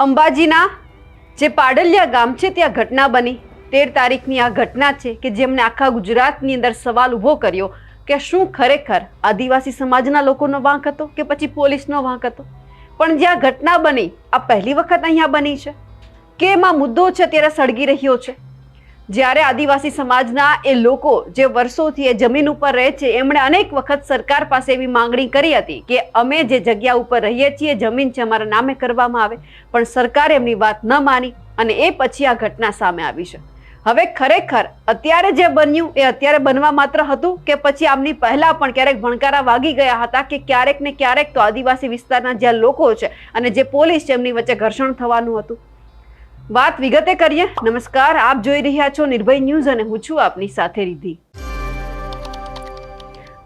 અંબાજીના જે પાડલિયા ગામ છે ત્યાં ઘટના બની 13 તારીખની આ ઘટના છે કે જેમને આખા ગુજરાતની અંદર સવાલ ઊભો કર્યો કે શું ખરેખર આદિવાસી સમાજના લોકોનો વાંક હતો કે પછી પોલીસનો વાંક હતો। પણ જે આ ઘટના બની આ પહેલી વખત અહીંયા બની છે કે એમાં મુદ્દો છે ત્યારે સળગી રહ્યો છે। જ્યારે આદિવાસી સમાજના એ લોકો જે વર્ષોથી એ જમીન ઉપર રહે છે એમણે અનેક વખત સરકાર પાસે એવી માંગણી કરી હતી કે અમે જે જગ્યા ઉપર રહીએ છીએ જમીન છે અમારા નામે કરવામાં આવે, પણ સરકારે એમની વાત ન માની અને એ પછી આ ઘટના સામે આવી છે। હવે ખરેખર અત્યારે જે બન્યું એ અત્યારે બનવા માત્ર હતું કે પછી આમની પહેલા પણ ક્યારેક ભણકારા વાગી ગયા હતા કે ક્યારેક ને ક્યારેક તો આદિવાસી વિસ્તારના જ્યાં લોકો છે અને જે પોલીસ છે એમની વચ્ચે ઘર્ષણ થવાનું હતું। વાત વિગતે કરીએ। નમસ્કાર, આપ જોઈ રહ્યા છો નિર્ભય ન્યૂઝ અને હું છું આપની સાથે રિદ્ધિ।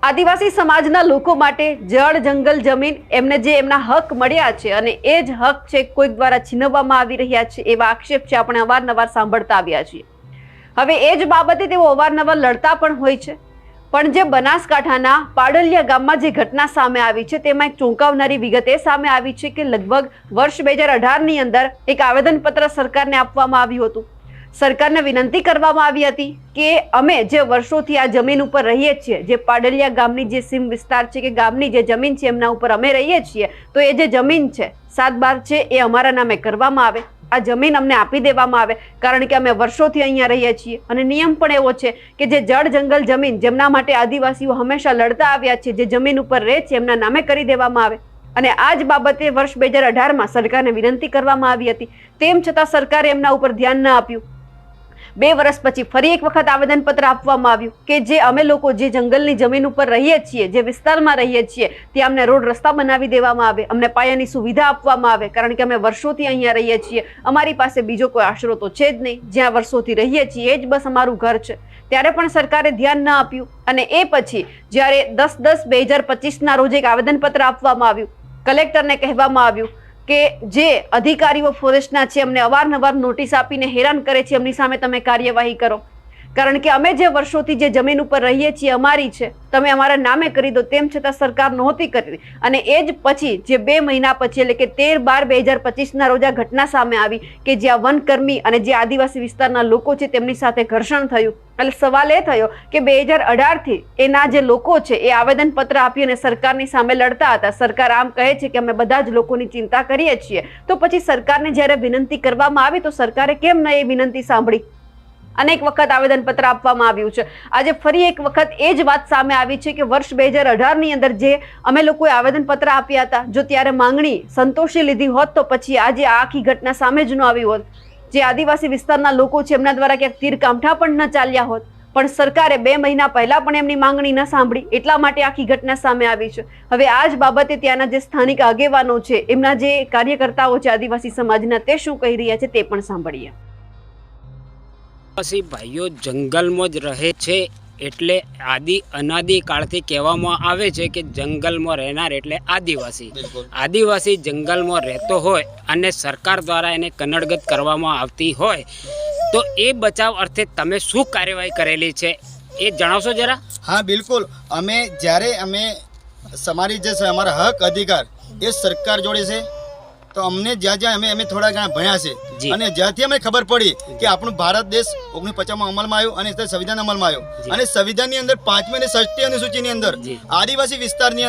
આદિવાસી સમાજના લોકો માટે જળ, જંગલ, જમીન એમને જે એમના હક મળ્યા છે અને એ જ હક છે કોઈક દ્વારા છીનવવામાં આવી રહ્યા છે એવા આક્ષેપ છે આપણે અવારનવાર સાંભળતા આવ્યા છીએ। હવે એ જ બાબતે તેઓ અવારનવાર લડતા પણ હોય છે। પણ જે બનાસકાંઠાના પાડલિયા ગામમાં જે ઘટના સામે આવી છે તેમાં એક ચોંકાવનારી વિગત એ સામે આવી છે કે લગભગ વર્ષ 2018ની અંદર એક આવેદનપત્ર સરકારને આપવામાં આવ્યું હતું। સરકારને વિનંતી કરવામાં આવી હતી કે અમે જે વર્ષોથી આ જમીન ઉપર રહીએ છીએ, જે પાડલિયા ગામની જે સીમ વિસ્તાર છે કે ગામની જે જમીન છે એમના ઉપર અમે રહીએ છીએ, તો એ જે જમીન છે 7/12 છે એ અમારા નામે કરવામાં આવે, આ જમીન અમને આપી દેવામાં આવે, કારણ કે અમે વર્ષોથી અહીંયા રહીએ છીએ અને નિયમ પણ એવો છે કે જે જળ, જંગલ, જમીન જેમના માટે આદિવાસીઓ હંમેશા લડતા આવ્યા છે, જે જમીન ઉપર રહે છે એમના નામે કરી દેવામાં આવે। અને આ જ બાબતે વર્ષ 2018માં સરકારને વિનંતી કરવામાં આવી હતી, તેમ છતાં સરકારે એમના ઉપર ધ્યાન ન આપ્યું। 2 વર્ષ પછી ફરી એક વખત આવેદનપત્ર આપવામાં આવ્યું કે જે અમે લોકો જે જંગલની જમીન ઉપર રહીએ છીએ, જે વિસ્તારમાં રહીએ છીએ ત્યાં અમને રોડ રસ્તા બનાવી દેવામાં આવે, અમને પાયાની સુવિધા આપવામાં આવે, કારણ કે અમે વર્ષોથી અહીંયા રહીએ છીએ, અમારી પાસે બીજો કોઈ આશરો તો છે જ નહીં, જ્યાં વર્ષોથી રહીએ છીએ એ જ બસ અમારું ઘર છે। ત્યારે પણ સરકારે ધ્યાન ન આપ્યું અને એ પછી જ્યારે 10/10/2025ના રોજ એક આવેદનપત્ર આપવામાં આવ્યું, કલેક્ટરને કહેવામાં આવ્યું કે જે અધિકારીઓ ફોરેસ્ટના છે એમને અવારનવાર નોટિસ આપીને હેરાન કરે છે એમની સામે તમે કાર્યવાહી કરો, કારણ કે અમે જે વર્ષોથી જે જમીન ઉપર રહીએ છીએ અમારી છે, તમે અમારા નામે કરી દો। તેમ છતાં સરકાર નહોતી કરી અને એ જ પછી જે 2 મહિના પછી એટલે કે 13/12/2025ના રોજ આ ઘટના સામે આવી કે જ્યાં વનકર્મી અને જે આદિવાસી વિસ્તારના લોકો છે તેમની સાથે ઘર્ષણ થયું। એટલે સવાલ એ થયો કે 2018થી એના જે લોકો છે એ આવેદનપત્ર આપી અને સરકારની સામે લડતા હતા। સરકાર આમ કહે છે કે અમે બધા જ લોકોની ચિંતા કરીએ છીએ, તો પછી સરકારને જ્યારે વિનંતી કરવામાં આવી તો સરકારે કેમ ન એ વિનંતી સાંભળી? અનેક વખત આવેદનપત્ર આપવામાં આવ્યું છે। આજે ફરી એક વખત એ જ વાત સામે આવી છે કે વર્ષ 2018ની અંદર જે અમે લોકોએ આવેદનપત્ર આપ્યા હતા, જો ત્યારે માંગણી સંતોષી લીધી હોત તો પછી આજે આ આખી ઘટના સામે જ ન આવી હોત। જે આદિવાસી વિસ્તારના લોકો છે એમના દ્વારા ક્યાંક તીર કામઠા પણ ન ચાલ્યા હોત, પણ સરકારે 2 મહિના પહેલા પણ એમની માંગણી ન સાંભળી, એટલા માટે આખી ઘટના સામે આવી છે। હવે આ જ બાબતે ત્યાંના જે સ્થાનિક આગેવાનો છે, એમના જે કાર્યકર્તાઓ છે આદિવાસી સમાજના, તે શું કહી રહ્યા છે તે પણ સાંભળીએ। આદિવાસી ભાઈઓ જંગલમાં જ રહે છે એટલે અનાદિ કાળથી કહેવામાં આવે છે કે જંગલમાં રહેનાર એટલે આદિવાસી। આદિવાસી જંગલમાં રહેતો હોય અને સરકાર દ્વારા એને કનડગત કરવામાં આવતી હોય તો એ બચાવ અર્થે તમે શું કાર્યવાહી કરેલી છે એ જણાવશો જરા? હા બિલકુલ, જ્યારે અમે અમારી જે છે અમારા હક અધિકાર એ સરકાર જોડે છે, તો અમને જ્યાં અમે થોડા ઘણા ભણ્યા છે અને જ્યાંથી અમને ખબર પડી કે આપણું ભારત દેશ 1950માં અમલમાં આવ્યો અને સંવિધાન અમલમાં આવ્યો અને સંવિધાનની અંદર 5મી અને 6મી અનુસૂચિની અંદર આદિવાસી વિસ્તારની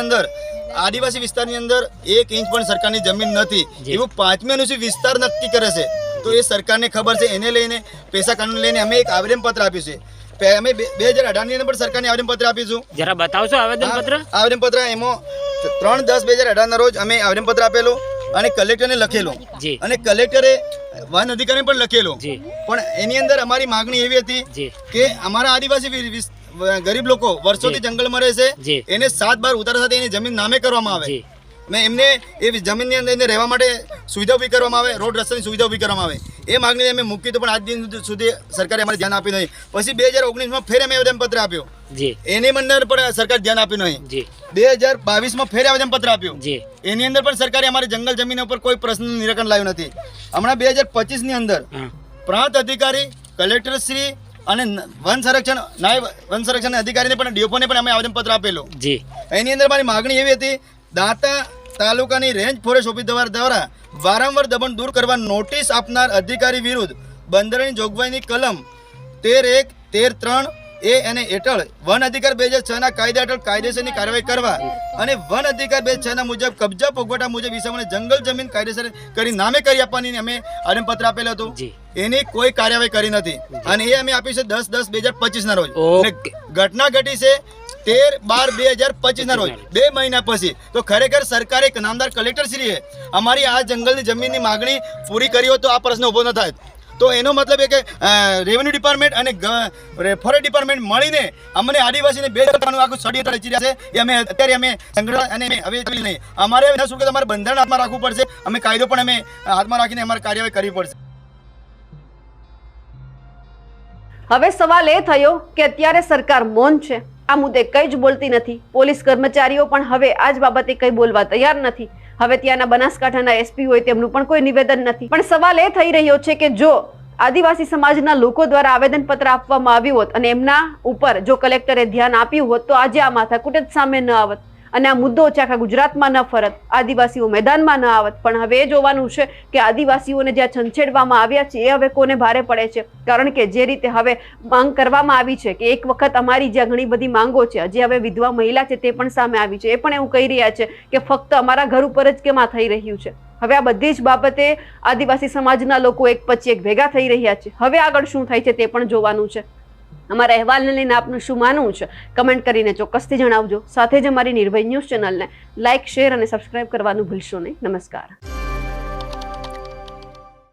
અંદર 1 ઇંચ પણ સરકારની જમીન નથી એવું 5મી અનુસૂચિ વિસ્તાર નક્કી કરે છે। તો એ સરકારને ખબર છે, એને લઈને પેશા કાનૂન લઈને અમે એક આવેદનપત્ર આપ્યું છે। અમે 2018ની અંદર પણ સરકારને આવેદનપત્ર આપીશું। જરા બતાવશો આવેદનપત્ર? એમાં 3/10/2018ના રોજ અમે આવેદનપત્ર આપેલું અને કલેક્ટરને લખેલું અને કલેક્ટરે વન અધિકારીને પણ લખેલું, પણ એની અંદર અમારી માંગણી એવી હતી કે અમારા આદિવાસી ગરીબ લોકો વર્ષોથી જંગલમાં રહે છે, એને 7/12 ઉતારા સાથે એની જમીન નામે કરવામાં આવે ને એમને એ જમીનની અંદર એને રહેવા માટે સુવિધા ઊભી કરવામાં આવે, રોડ રસ્તાની સુવિધા ઊભી કરવામાં આવે। એ માંગણી અમે મૂકી તો પણ આજ દિન સુધી સરકારે અમારે ધ્યાન આપ્યું નહીં। પછી 2019માં ફેર અમે આવેદનપત્ર આપ્યો, એની અંદર પણ સરકાર ધ્યાન આપ્યું નહીં। 2022માં ફેર આવેદનપત્ર આપ્યું, એની અંદર પણ સરકારે અમારી જંગલ જમીન ઉપર કોઈ પ્રશ્નનું નિરાકરણ લાવ્યું નથી। હમણાં 2025ની અંદર પ્રાંત અધિકારી, કલેક્ટર શ્રી અને વન સંરક્ષણ નાયબ વન સંરક્ષણ અધિકારીને પણ ડીઓને પણ અમે આવેદનપત્ર આપેલું। એની અંદર મારી માગણી એવી હતી, દાંતા તાલુકાની રેન્જ ફોરેસ્ટ ઓફિસ દ્વારા વારંવાર દબાણ દૂર કરવા નોટિસ આપનાર અધિકારી વિરુદ્ધ બંધારણની જોગવાઈની કલમ 13(1), 13(3) એ અને હેઠળ વન અધિકાર 2006 ના કાયદા હેઠળ કાયદેસરની કાર્યવાહી કરવા અને વન અધિકાર 2006 ના મુજબ કબજા ભોગવટા મુજબ વિસાવને જંગલ જમીન કાયદેસર કરી નામે કરી આપવાની અમે આવેદનપત્ર આપેલું હતું. એની કોઈ કાર્યવાહી કરી નથી અને એ અમે આપી છે 10/10/2025 ના રોજ. ઘટના ઘટી છે 13/12/2025 ના રોજ, 2 મહિના પછી. તો ખરેખર સરકારે એક નામદાર કલેક્ટર શ્રીએ અમારી આ જંગલની જમીનની માગણી પૂરી કરી હોત તો આ પ્રશ્ન ઊભો ન થાય. તો એનો મતલબ એ કે રેવન્યુ ડિપાર્ટમેન્ટ અને ફોરેસ્ટ ડિપાર્ટમેન્ટ મળીને અમને આદિવાસીને બે કરવાનું આખું ષડયંત્ર રચી રહ્યા છે. એ અમે અત્યારે અમે સંગ્રહ અને હવે નહીં અમારે શું કે તમારે બંધારણ હાથમાં રાખવું પડશે. અમે કાયદો પણ અમે હાથમાં રાખીને અમારે કાર્યવાહી કરવી પડશે. હવે સવાલ એ થયો કે અત્યારે સરકાર મૌન છે, આ મુદ્દે કંઈ જ બોલતી નથી. પોલીસ કર્મચારીઓ પણ હવે આ જ બાબતે કંઈ બોલવા તૈયાર નથી. હવે ત્યાંના બનાસકાંઠાના એસપી હોય તેમનું પણ કોઈ નિવેદન નથી. પણ સવાલ એ થઈ રહ્યો છે કે જો આદિવાસી સમાજના લોકો દ્વારા આવેદનપત્ર આપવામાં આવ્યું હોત અને એમના ઉપર જો કલેક્ટરે ધ્યાન આપ્યું હોત તો આજે આ માથાકૂટ જ સામે ન આવત અને આ મુદ્દો છે આખા ગુજરાતમાં ન ફરત, આદિવાસીઓ મેદાનમાં ન આવત. પણ હવે એ જોવાનું છે કે આદિવાસીઓને જ્યાં છંછેડવામાં આવ્યા છે એ હવે કોને ભારે પડે છે. કારણ કે જે રીતે હવે માંગ કરવામાં આવી છે કે એક વખત અમારી જ્યાં ઘણી બધી માંગો છે, હજી હવે વિધવા મહિલા છે તે પણ સામે આવી છે, એ પણ એવું કહી રહ્યા છે કે ફક્ત અમારા ઘર ઉપર જ કેમ આ થઈ રહ્યું છે. હવે આ બધી જ બાબતે આદિવાસી સમાજના લોકો એક પછી એક ભેગા થઈ રહ્યા છે. હવે આગળ શું થાય છે તે પણ જોવાનું છે. અમારા અહેવાલને લઈને આપનું શું માનવું છે કમેન્ટ કરીને ચોક્કસથી જણાવજો. સાથે જ અમારી નિર્ભય ન્યૂઝ ચેનલને લાઇક, શેર અને સબસ્ક્રાઇબ કરવાનું ભૂલશો નહીં. નમસ્કાર.